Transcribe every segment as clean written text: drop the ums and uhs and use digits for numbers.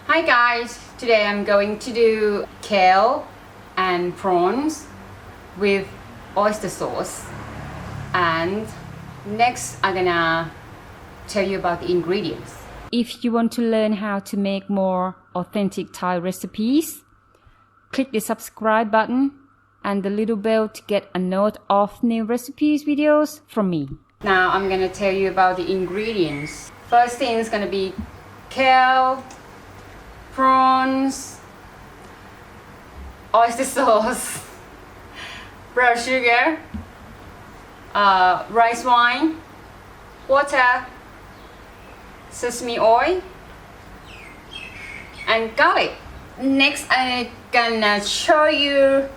Hi guys, today I'm going to do kale and prawns with oyster sauce, and next I'm gonna tell you about the ingredients. If you want to learn how to make more authentic Thai recipes, click the subscribe button and the little bell to get a note of new recipes videos from me. Now I'm gonna tell you about the ingredients. First thing is gonna be kale, prawns, oyster sauce, brown sugar, rice wine, water, sesame oil, and garlic. Next, I'm gonna show you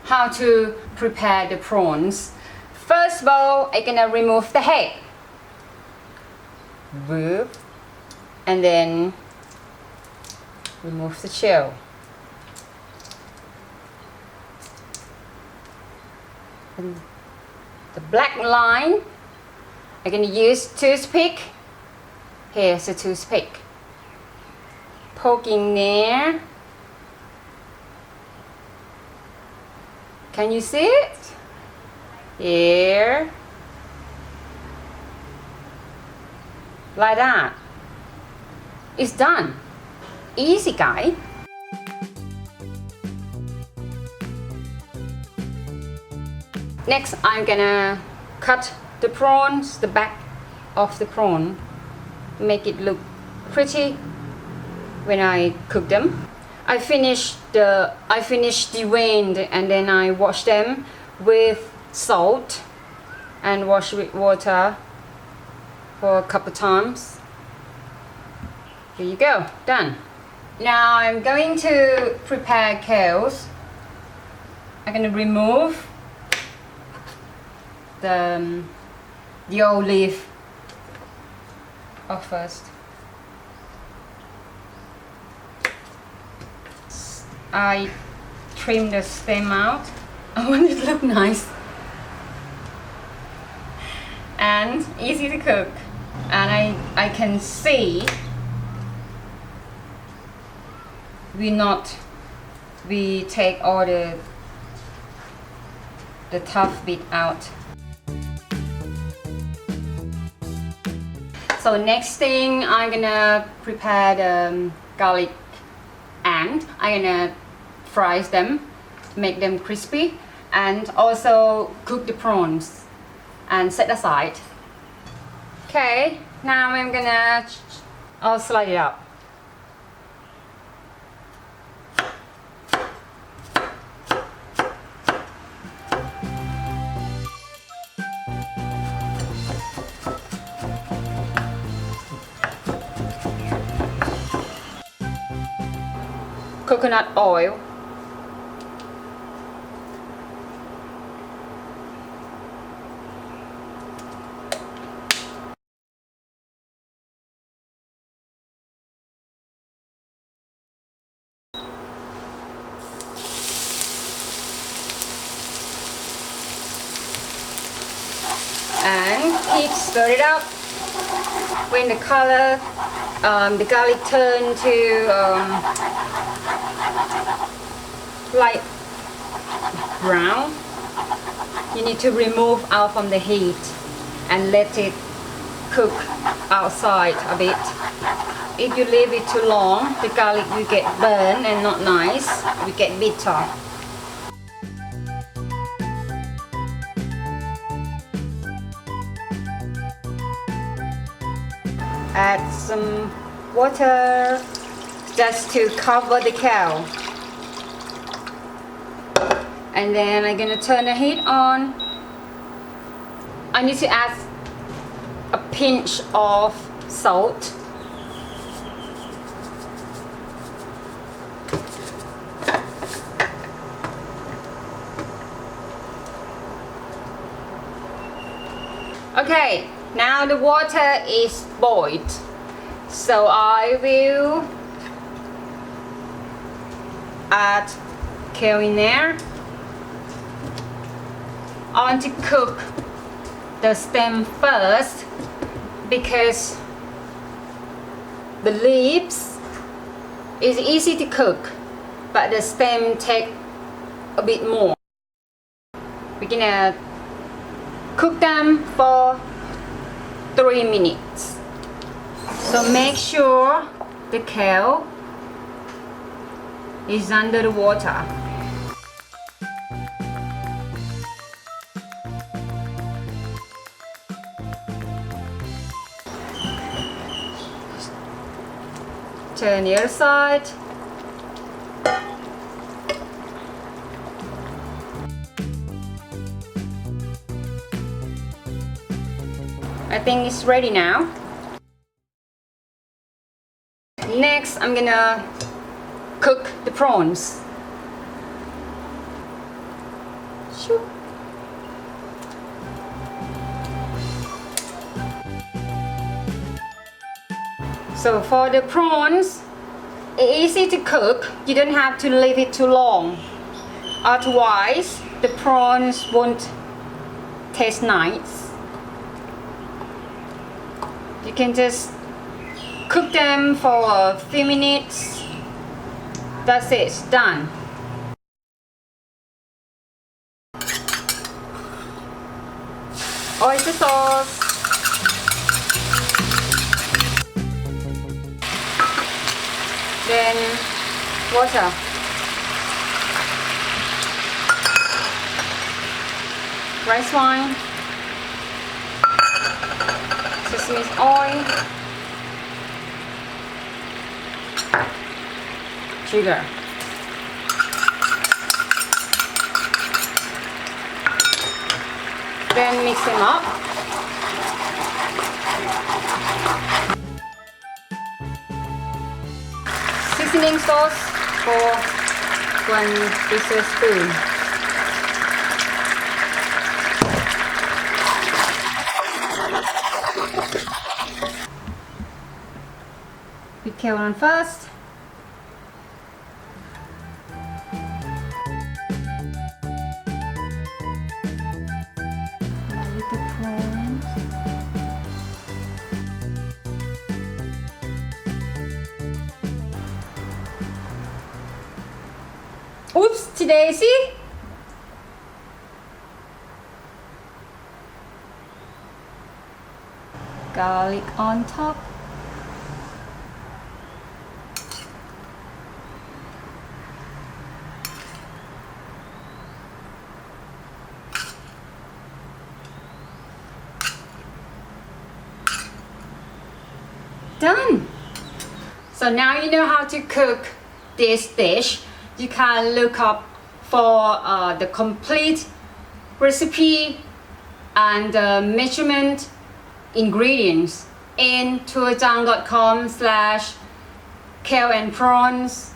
how to prepare the prawns. First of all, I'm gonna remove the head. Whoop. And then remove the shell. And the black line, I'm gonna use toothpick. Here's a toothpick. Poking there. Can you see it? Here. Like that. It's done. Easy, guy. Next, I'm gonna cut the prawns, the back of the prawn, make it look pretty when I cook them. I finished drained and then I wash them with salt and wash with water for a couple times. Here you go, done. Now I'm going to prepare kales. I'm going to remove the old leaf off first. I trim the stem out. I want it to look nice and easy to cook. And I can see we take all the tough bit out. So next thing, I'm gonna prepare the garlic, and I'm gonna fry them, make them crispy, and also cook the prawns and set aside. Okay, now I'll slide it up. Coconut oil, and keep stir it up. When the color, the garlic turn to light brown, you need to remove out from the heat and let it cook outside a bit. If you leave it too long, the garlic will get burned and not nice, it will get bitter. Add some water just to cover the kale. And then I'm gonna turn the heat on. I need to add a pinch of salt. Okay, now the water is boiled. So I will add kale in there. I want to cook the stem first because the leaves It's easy to cook, but the stem take a bit more. We're gonna cook them for 3 minutes. So make sure the kale is under the water. Turn the other side. I think it's ready now. Next, I'm gonna cook the prawns. Shoop. So for the prawns, it's easy to cook. You don't have to leave it too long. Otherwise, the prawns won't taste nice. You can just cook them for a few minutes. That's it, it's done. Oyster sauce. Then water. Rice wine. Sesame oil. Sugar. Then mix them up. Seasoning sauce for 1 tablespoon. Put kale on first. The prawns. Oops, daisy. Garlic on top. Done. So now you know how to cook this dish. You can look up for the complete recipe and measurement ingredients in tourjang.com/kale and prawns.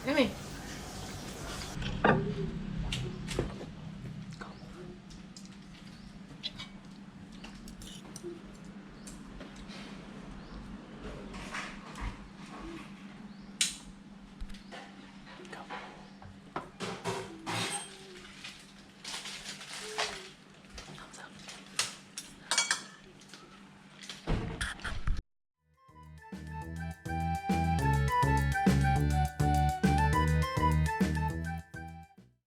Yummy.